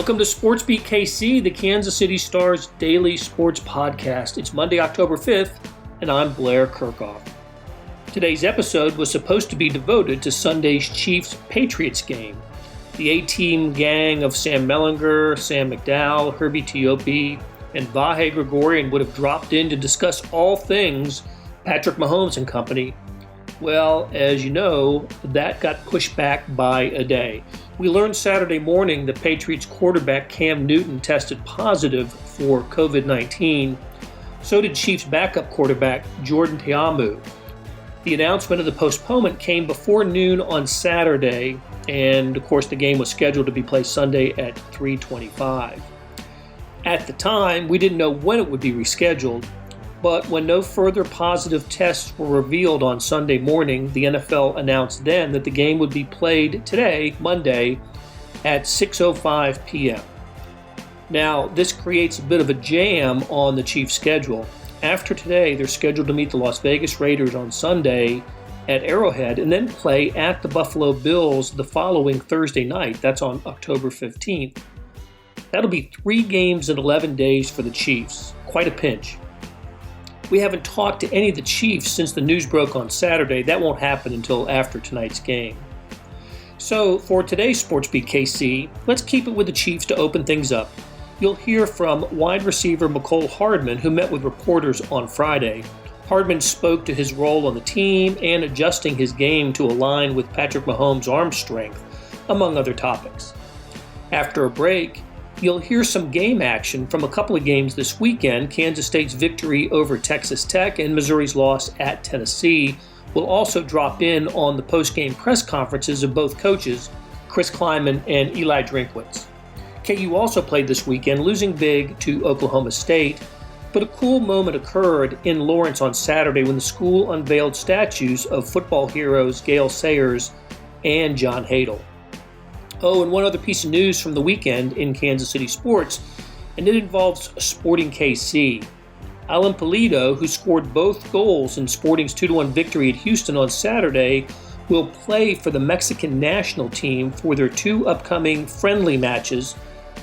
Welcome to SportsBeat KC, the Kansas City Star's daily sports podcast. It's Monday, October 5th, and I'm Blair Kirchhoff. Today's episode was supposed to be devoted to Sunday's Chiefs-Patriots game. The A-Team gang of Sam Mellinger, Sam McDowell, Herbie Teope, and Vahe Gregorian would have dropped in to discuss all things Patrick Mahomes and company. Well, as you know, that got pushed back by a day. We learned Saturday morning that Patriots quarterback Cam Newton tested positive for COVID-19. So did Chiefs backup quarterback Jordan Ta'amu. The announcement of the postponement came before noon on Saturday, and of course the game was scheduled to be played Sunday at 3:25. At the time, we didn't know when it would be rescheduled, but when no further positive tests were revealed on Sunday morning, the NFL announced then that the game would be played today, Monday, at 6:05 p.m. Now, this creates a bit of a jam on the Chiefs' schedule. After today, they're scheduled to meet the Las Vegas Raiders on Sunday at Arrowhead and then play at the Buffalo Bills the following Thursday night. That's on October 15th. That'll be 3 games in 11 days for the Chiefs. Quite a pinch. We haven't talked to any of the Chiefs since the news broke on Saturday. That won't happen until after tonight's game. So for today's SportsBeat KC, let's keep it with the Chiefs to open things up. You'll hear from wide receiver Mecole Hardman, who met with reporters on Friday. Hardman spoke to his role on the team and adjusting his game to align with Patrick Mahomes' arm strength, among other topics. After a break, you'll hear some game action from a couple of games this weekend. Kansas State's victory over Texas Tech and Missouri's loss at Tennessee. We'll also drop in on the postgame press conferences of both coaches, Chris Klieman and Eli Drinkwitz. KU also played this weekend, losing big to Oklahoma State, but a cool moment occurred in Lawrence on Saturday when the school unveiled statues of football heroes Gale Sayers and John Hadle. Oh, and one other piece of news from the weekend in Kansas City sports, and it involves Sporting KC. Alan Pulido, who scored both goals in Sporting's 2-1 victory at Houston on Saturday, will play for the Mexican national team for their 2 upcoming friendly matches.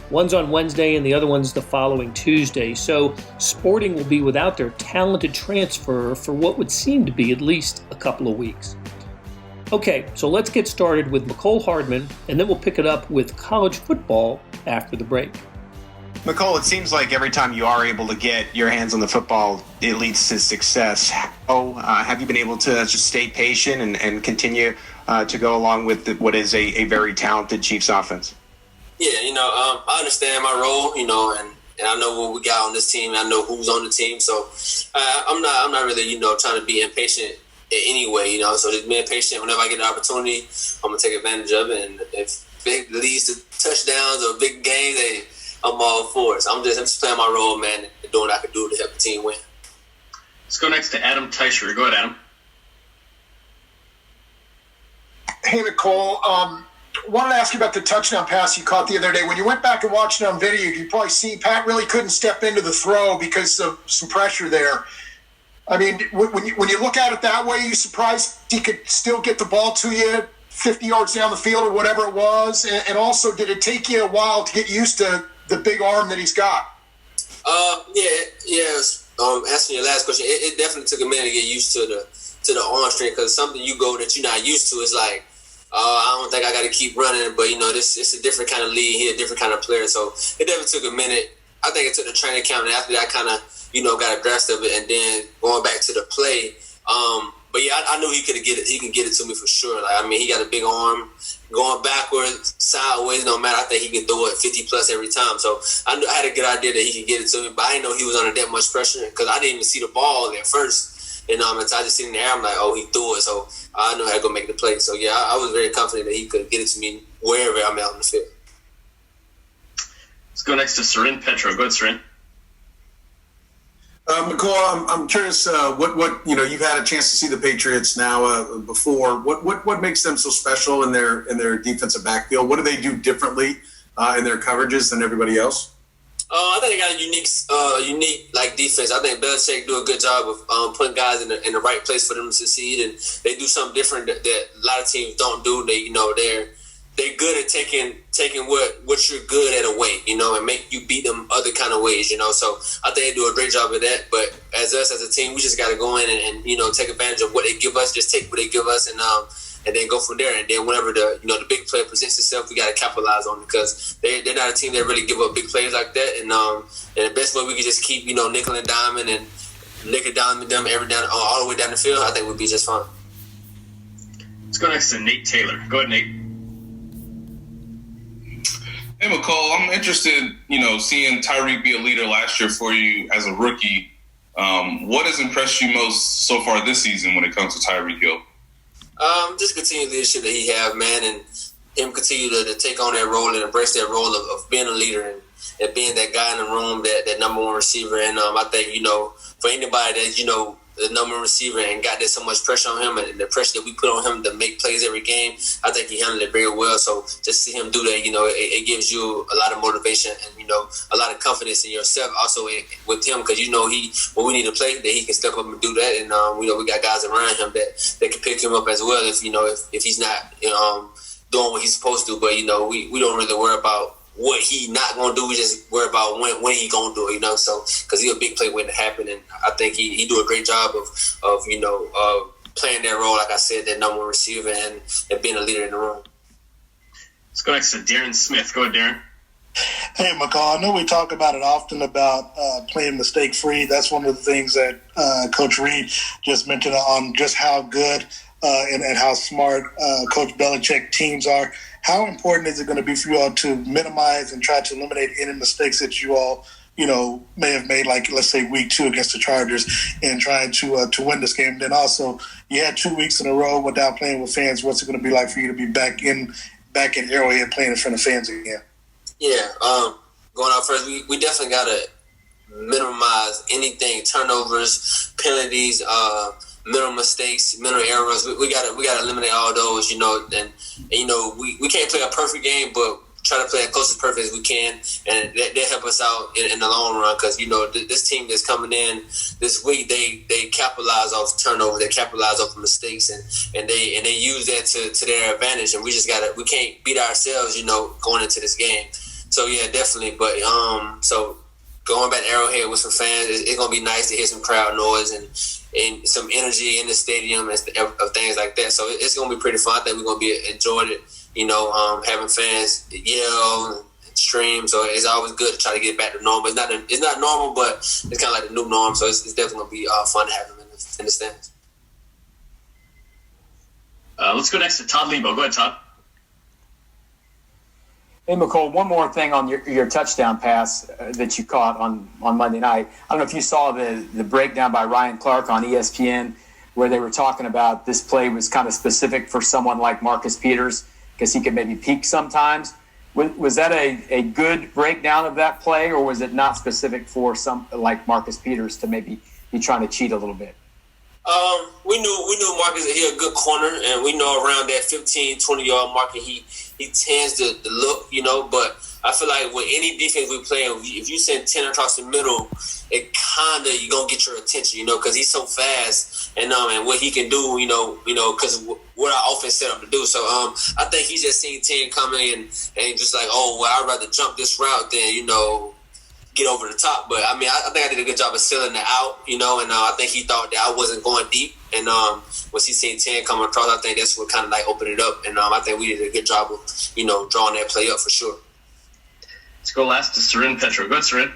One's on Wednesday and the other one's the following Tuesday. So Sporting will be without their talented transfer for what would seem to be at least a couple of weeks. Okay, so let's get started with Mecole Hardman, and then we'll pick it up with college football after the break. Mecole, it seems like every time you are able to get your hands on the football, it leads to success. How have you been able to just stay patient and continue to go along with what is a very talented Chiefs offense? Yeah, I understand my role, and I know what we got on this team. I know who's on the team, so I'm not really, trying to be impatient anyway, so just being patient. Whenever I get an opportunity, I'm going to take advantage of it. And if it leads to touchdowns or big games, I'm all for it. So I'm just playing my role, man, and doing what I can do to help the team win. Let's go next to Adam Teicher. Go ahead, Adam. Hey, Nicole. Wanted to ask you about the touchdown pass you caught the other day. When you went back and watched it on video, you probably see Pat really couldn't step into the throw because of some pressure there. I mean, when you look at it that way, you surprised he could still get the ball to you 50 yards down the field or whatever it was? And also, did it take you a while to get used to the big arm that he's got? Answering your last question, it definitely took a minute to get used to the arm strength, because something you go that you're not used to is like, I don't think I got to keep running, but it's a different kind of league here, a different kind of player. So it definitely took a minute. I think it took the training camp, and after that, kind of got abreast of it, and then going back to the play. But yeah, I knew he could get it. He can get it to me for sure. He got a big arm, going backwards, sideways, no matter. I think he can throw it 50 plus every time. So I knew I had a good idea that he could get it to me, but I didn't know he was under that much pressure because I didn't even see the ball at first. And so I just seen in the air. I'm like, oh, he threw it. So I knew how to go make the play. So yeah, I was very confident that he could get it to me wherever I'm out in the field. Let's go next to Seren Petro. Go ahead, Seren. Mecole, I'm curious. What you've had a chance to see the Patriots now before. What makes them so special in their defensive backfield? What do they do differently in their coverages than everybody else? I think they got a unique defense. I think Belichick do a good job of putting guys in the right place for them to succeed, and they do something different that a lot of teams don't do. They they're good at taking what you're good at away, you know, and make you beat them other kind of ways, you know. So I think they do a great job of that. But as us as a team, we just got to go in and you know, take advantage of what they give us. Just take what they give us and then go from there. And then whenever the big play presents itself, we got to capitalize on it, because they're not a team that really give up big plays like that. And the best way we can just keep, you know, nickel and diming and nickel diming them all the way down the field, I think would be just fine. Let's go next to Nate Taylor. Go ahead, Nate. Hey, Mecole, I'm interested, you know, seeing Tyreek be a leader last year for you as a rookie. What has impressed you most so far this season when it comes to Tyreek Hill? Just continued leadership that he have, man, and him continue to take on that role and embrace that role of being a leader and being that guy in the room, that number one receiver. And I think, you know, for anybody that, you know, the number one receiver and got that so much pressure on him and the pressure that we put on him to make plays every game, I think he handled it very well. So just see him do that, you know, it gives you a lot of motivation and, you know, a lot of confidence in yourself also with him, because, you know, when we need to play, that he can step up and do that. And, you know, we got guys around him that can pick him up as well if, you know, if he's not doing what he's supposed to. But, you know, we don't really worry about what he not going to do. We just worry about when he going to do it, you know, so because he's a big play waiting to happen. And I think he do a great job of you know, playing that role, like I said, that number one receiver and being a leader in the room. Let's go next to Darren Smith. Go ahead, Darren. Hey, Mecole, I know we talk about it often about playing mistake-free. That's one of the things that Coach Reed just mentioned on just how good and how smart Coach Belichick teams are. How important is it going to be for you all to minimize and try to eliminate any mistakes that you all, you know, may have made, like, let's say, week 2 against the Chargers and trying to win this game? Then also, you had 2 weeks in a row without playing with fans. What's it going to be like for you to be back in Arrowhead playing in front of fans again? Yeah, going out first, we definitely got to minimize anything, turnovers, penalties, mental mistakes, mental errors. We got to eliminate all those, you know, and you know, we can't play a perfect game, but try to play as close as perfect as we can, and that help us out in the long run, because, you know, this team that's coming in this week, they capitalize off turnover, they capitalize off mistakes, and they use that to their advantage, and we can't beat ourselves, you know, going into this game. So yeah, definitely. But so going back to Arrowhead with some fans, it's gonna be nice to hear some crowd noise and some energy in the stadium and of things like that. So it's gonna be pretty fun. I think we're gonna be enjoying it. You know, having fans yell and stream. So it's always good to try to get back to normal. It's not normal, but it's kind of like the new norm. So it's definitely gonna be fun to have them in the stands. Let's go next to Todd Lebo. Go ahead, Todd. Hey, Mecole, one more thing on your touchdown pass that you caught on Monday night. I don't know if you saw the breakdown by Ryan Clark on ESPN, where they were talking about this play was kind of specific for someone like Marcus Peters, because he could maybe peak sometimes. Was that a good breakdown of that play, or was it not specific for some like Marcus Peters to maybe be trying to cheat a little bit? We knew Marcus, he a good corner, and we know around that 15, 20-yard marker, he tends to look, you know, but I feel like with any defense we play, if you send 10 across the middle, it kind of, you're going to get your attention, you know, because he's so fast and what he can do, you know, because what our offense set up to do. So I think he just seen 10 coming and just like, oh, well, I'd rather jump this route than, you know, get over the top. But I mean, I think I did a good job of sealing it out, you know, and I think he thought that I wasn't going deep. And once he seen 10 coming across, I think that's what kind of like opened it up. And I think we did a good job of, you know, drawing that play up for sure. Let's go last to Sarin Petro. Go ahead, Sarin.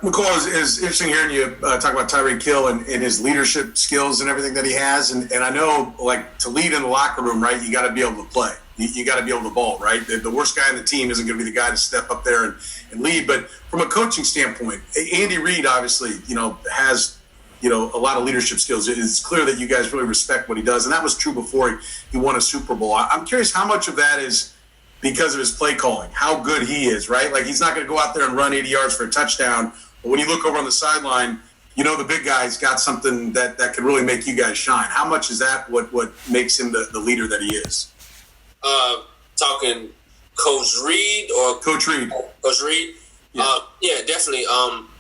Mecole, is interesting hearing you talk about Tyreek Hill and his leadership skills and everything that he has. And I know, like, to lead in the locker room, right, you got to be able to play. You got to be able to ball, right? The worst guy on the team isn't going to be the guy to step up there and lead. But from a coaching standpoint, Andy Reid obviously, you know, has, you know, a lot of leadership skills. It's clear that you guys really respect what he does, and that was true before he won a Super Bowl. I'm curious how much of that is because of his play calling, how good he is, right? Like, he's not going to go out there and run 80 yards for a touchdown, but when you look over on the sideline, you know the big guy's got something that can really make you guys shine. How much is that what makes him the leader that he is? Talking Coach Reed or Coach Reed? Coach Reed? Yeah, definitely.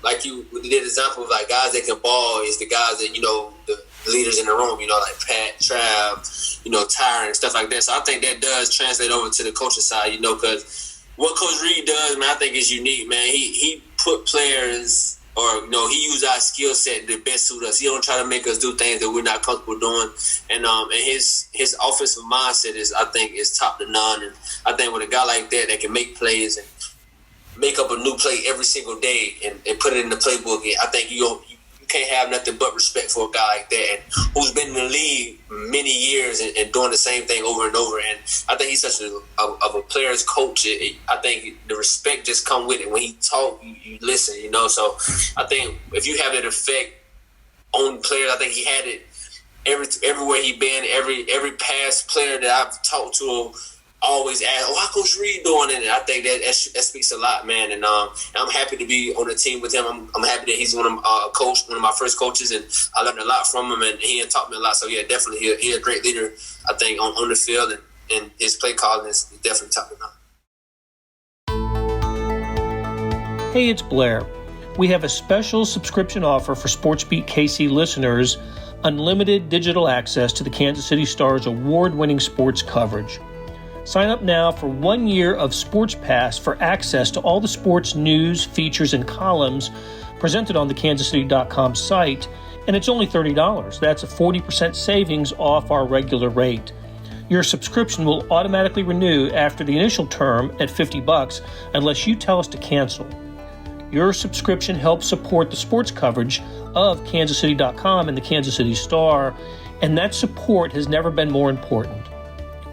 Like you did an example of, like, guys that can ball is the guys that, you know, leaders in the room, like Pat, Trav, Tyron and stuff like that. So I think that does translate over to the coaching side, because what Coach Reed does, man, I think is unique, man. He put players, or he used our skill set to best suit us. He don't try to make us do things that we're not comfortable doing. And his offensive mindset I think is top to none. And I think with a guy like that can make plays and make up a new play every single day and put it in the playbook, I think you can't have nothing but respect for a guy like that, and who's been in the league many years and doing the same thing over and over. And I think he's such a player's coach. I think the respect just come with it. When he talk, you listen. So I think if you have that effect on players, I think he had it everywhere he been. Every past player that I've talked to always ask, how Coach Reed doing it? And I think that speaks a lot, man. And I'm happy to be on the team with him. I'm happy that he's one of my first coaches, and I learned a lot from him, and he taught me a lot. So yeah, definitely he's a great leader, I think, on the field, and his play calling is definitely top of none. Hey, it's Blair. We have a special subscription offer for SportsBeat KC listeners: unlimited digital access to the Kansas City Star's award-winning sports coverage. Sign up now for 1 year of Sports Pass for access to all the sports news, features, and columns presented on the kansascity.com site, and it's only $30. That's a 40% savings off our regular rate. Your subscription will automatically renew after the initial term at $50 unless you tell us to cancel. Your subscription helps support the sports coverage of kansascity.com and the Kansas City Star, and that support has never been more important.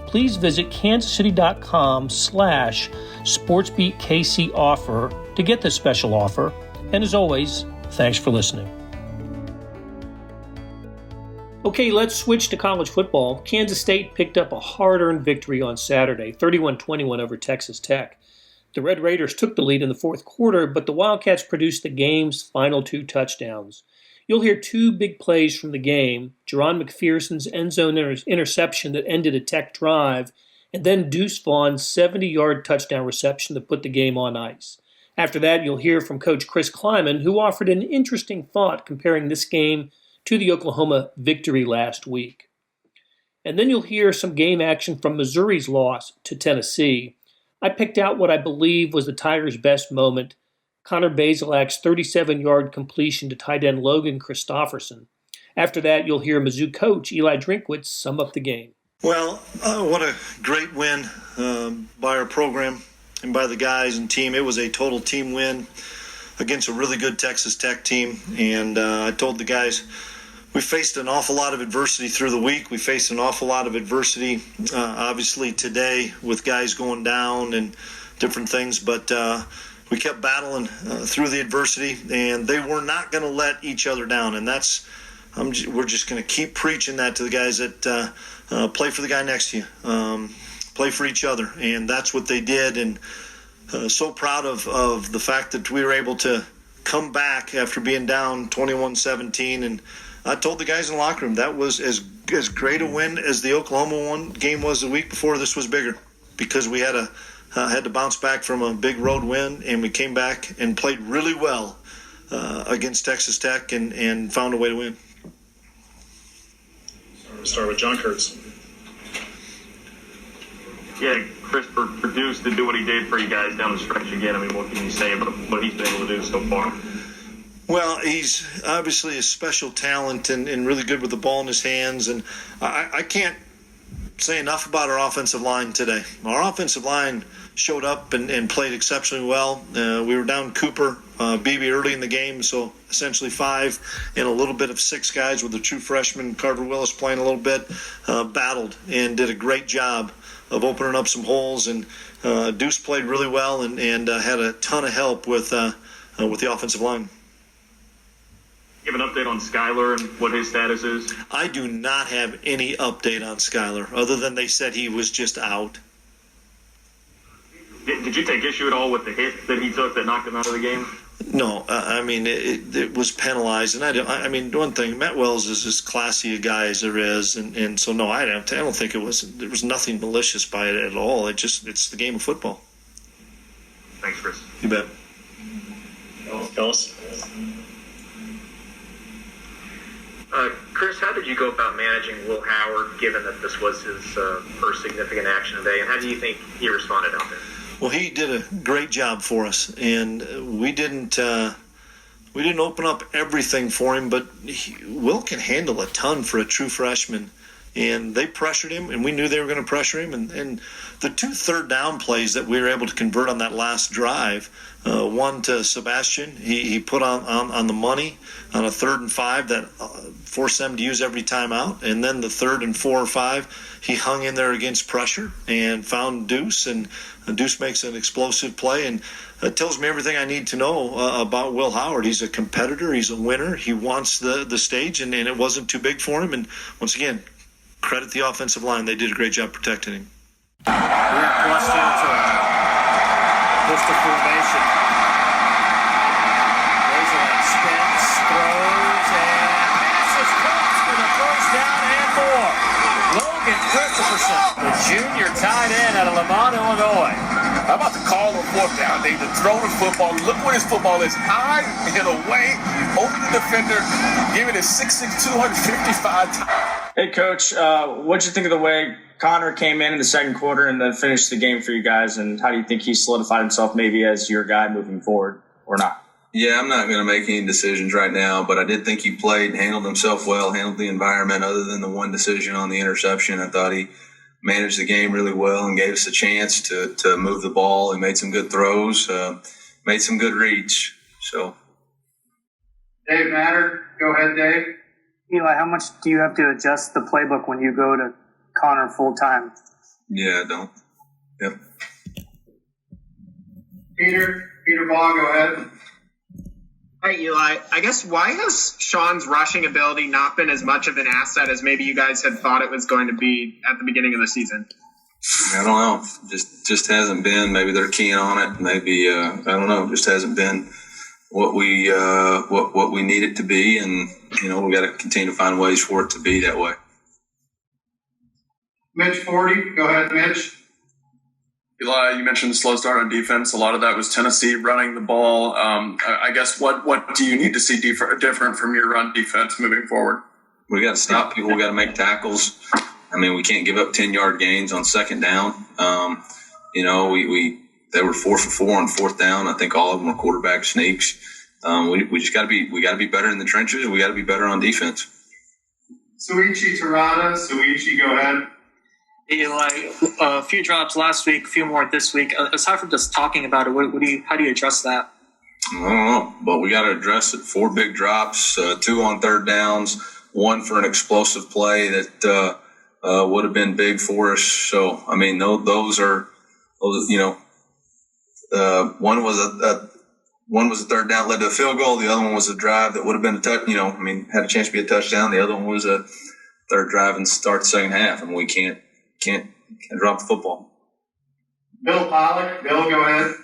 Please visit kansascity.com/SportsBeatKC offer to get this special offer. And as always, thanks for listening. Okay, let's switch to college football. Kansas State picked up a hard-earned victory on Saturday, 31-21 over Texas Tech. The Red Raiders took the lead in the fourth quarter, but the Wildcats produced the game's final 2 touchdowns. You'll hear 2 big plays from the game: Jerron McPherson's end zone interception that ended a Tech drive, and then Deuce Vaughn's 70-yard touchdown reception that put the game on ice. After that, you'll hear from Coach Chris Klieman, who offered an interesting thought comparing this game to the Oklahoma victory last week. And then you'll hear some game action from Missouri's loss to Tennessee. I picked out what I believe was the Tigers' best moment: Connor Bazelak's 37-yard completion to tight end Logan Christopherson. After that, you'll hear Mizzou coach Eli Drinkwitz sum up the game. Well, what a great win by our program and by the guys and team. It was a total team win against a really good Texas Tech team. And I told the guys, we faced an awful lot of adversity through the week. We faced an awful lot of adversity, obviously, today with guys going down and different things. But we kept battling through the adversity, and they were not going to let each other down. And we're just going to keep preaching that to the guys that play for the guy next to you, play for each other. And that's what they did. And so proud of the fact that we were able to come back after being down 21-17. And I told the guys in the locker room that was as great a win as the Oklahoma game was the week before. This was bigger because we had to bounce back from a big road win, and we came back and played really well against Texas Tech and found a way to win. We'll start with John Kurtz. Yeah, Chris produced to do what he did for you guys down the stretch again. I mean, what can you say about what he's been able to do so far? Well, he's obviously a special talent and really good with the ball in his hands. And I can't say enough about our offensive line today. Our offensive line showed up and played exceptionally well. We were down Cooper, Beebe early in the game, so essentially 5 and a little bit of 6 guys with the true freshman, Carter Willis, playing a little bit, battled and did a great job of opening up some holes. And Deuce played really well and had a ton of help with the offensive line. Give an update on Skyler and what his status is? I do not have any update on Skyler other than they said he was just out. Did you take issue at all with the hit that he took that knocked him out of the game? No, I mean, it was penalized. And I mean, one thing, Matt Wells is as classy a guy as there is. And so, no, I don't think there was nothing malicious by it at all. It's the game of football. Thanks, Chris. You bet. Ellis. Chris, how did you go about managing Will Howard, given that this was his first significant action today, and how do you think he responded out there? Well, he did a great job for us, and we didn't open up everything for him, but Will can handle a ton for a true freshman. And they pressured him, and we knew they were going to pressure him. And the 2 third down plays that we were able to convert on that last drive, one to Sebastian, he put on the money on a 3rd and 5 that forced them to use every time out. And then the 3rd and 4 or 5, he hung in there against pressure and found Deuce, and Deuce makes an explosive play. And it tells me everything I need to know about Will Howard. He's a competitor. He's a winner. He wants the stage, and it wasn't too big for him. And once again, credit the offensive line. They did a great job protecting him. We're in plus territory. Pistol formation. Roosevelt spins, throws, and passes caught for the first down and more. Logan Christopherson, the junior tight end out of Lamont, Illinois. I'm about to call on 4th down, Dave, to throw the football. Look where his football is. High and away, over the defender, giving it 6'6", 255. Hey, Coach, what'd you think of the way Connor came in the second quarter and then finished the game for you guys, and how do you think he solidified himself maybe as your guy moving forward or not? Yeah, I'm not going to make any decisions right now, but I did think he played, handled himself well, handled the environment other than the one decision on the interception. I thought he managed the game really well and gave us a chance to move the ball. He made some good throws, made some good reads. So, Dave Matter, go ahead, Dave. Eli, how much do you have to adjust the playbook when you go to Connor full-time? Yeah, I don't. Yep. Peter Ball, go ahead. Hey, Eli, I guess why has Sean's rushing ability not been as much of an asset as maybe you guys had thought it was going to be at the beginning of the season? I don't know. Just hasn't been. Maybe they're keying on it. Maybe, I don't know. Just hasn't been what we need it to be, and we got to continue to find ways for it to be that way. Mitch 40, go ahead, Mitch. Eli, you mentioned the slow start on defense. A lot of that was Tennessee running the ball. I guess what do you need to see different from your run defense moving forward? We got to stop people. We got to make tackles. I mean, we can't give up 10-yard gains on second down. They were 4 for 4 on 4th down. I think all of them were quarterback sneaks. We just got to be better in the trenches. We got to be better on defense. Suichi Terada. Suichi, go ahead. Eli, a few drops last week, a few more this week. Aside from just talking about it, how do you address that? I don't know, but we got to address it. 4 big drops, 2 on 3rd downs, 1 for an explosive play that would have been big for us. So, I mean, those are, one was a 3rd down, led to a field goal. The other one was a drive that would have been a touch. Had a chance to be a touchdown. The other one was a 3rd drive and start the second half, and we can't drop the football. Bill Pollock. Bill, go ahead.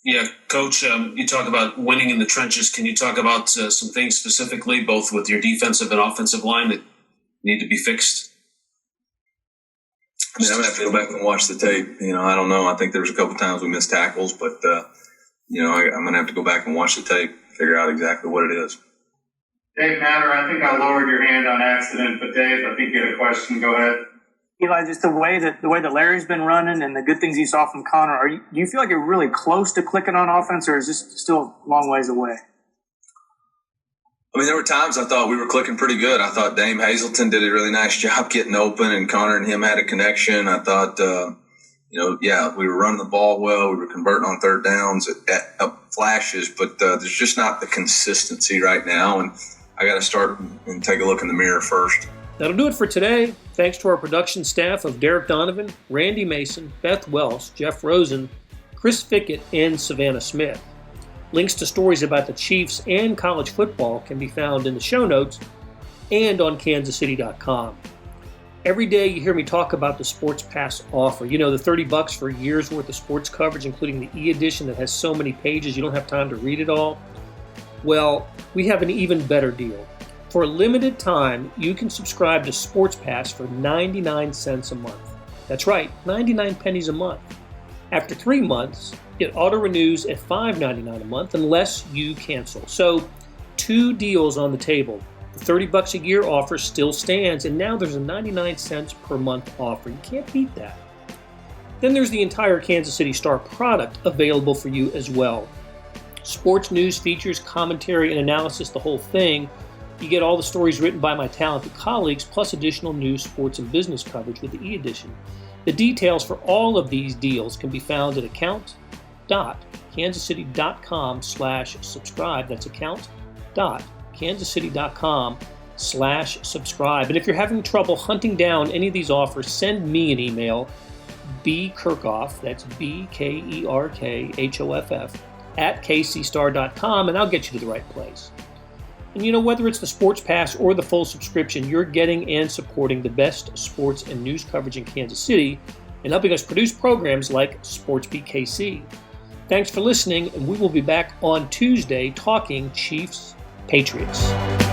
Yeah, Coach, you talk about winning in the trenches. Can you talk about some things specifically, both with your defensive and offensive line, that need to be fixed? I mean, I'm going to have to go back and watch the tape. I don't know. I think there was a couple times we missed tackles, but, I'm going to have to go back and watch the tape, figure out exactly what it is. Dave Matter, I think I lowered your hand on accident, but Dave, I think you had a question. Go ahead. Eli, just the way that Larry's been running and the good things you saw from Connor, do you feel like you're really close to clicking on offense, or is this still a long ways away? I mean, there were times I thought we were clicking pretty good. I thought Dame Hazelton did a really nice job getting open, and Connor and him had a connection. I thought, we were running the ball well. We were converting on 3rd downs at flashes, but there's just not the consistency right now, and I got to start and take a look in the mirror first. That'll do it for today. Thanks to our production staff of Derek Donovan, Randy Mason, Beth Wells, Jeff Rosen, Chris Fickett, and Savannah Smith. Links to stories about the Chiefs and college football can be found in the show notes and on kansascity.com. Every day you hear me talk about the Sports Pass offer. The $30 for a year's worth of sports coverage, including the e-edition that has so many pages you don't have time to read it all. Well, we have an even better deal. For a limited time, you can subscribe to Sports Pass for 99 cents a month. That's right, 99 pennies a month. After 3 months, it auto-renews at $5.99 a month unless you cancel. So, 2 deals on the table. The $30 a year offer still stands, and now there's a 99 cents per month offer. You can't beat that. Then there's the entire Kansas City Star product available for you as well. Sports news, features, commentary, and analysis, the whole thing. You get all the stories written by my talented colleagues, plus additional news, sports, and business coverage with the e-edition. The details for all of these deals can be found at account.kansascity.com/subscribe. That's account.kansascity.com/subscribe. And if you're having trouble hunting down any of these offers, send me an email, bkerkhoff, that's BKERKHOFF, at kcstar.com, and I'll get you to the right place. And you know, whether it's the Sports Pass or the full subscription, you're getting and supporting the best sports and news coverage in Kansas City and helping us produce programs like SportsBeat KC. Thanks for listening, and we will be back on Tuesday talking Chiefs-Patriots.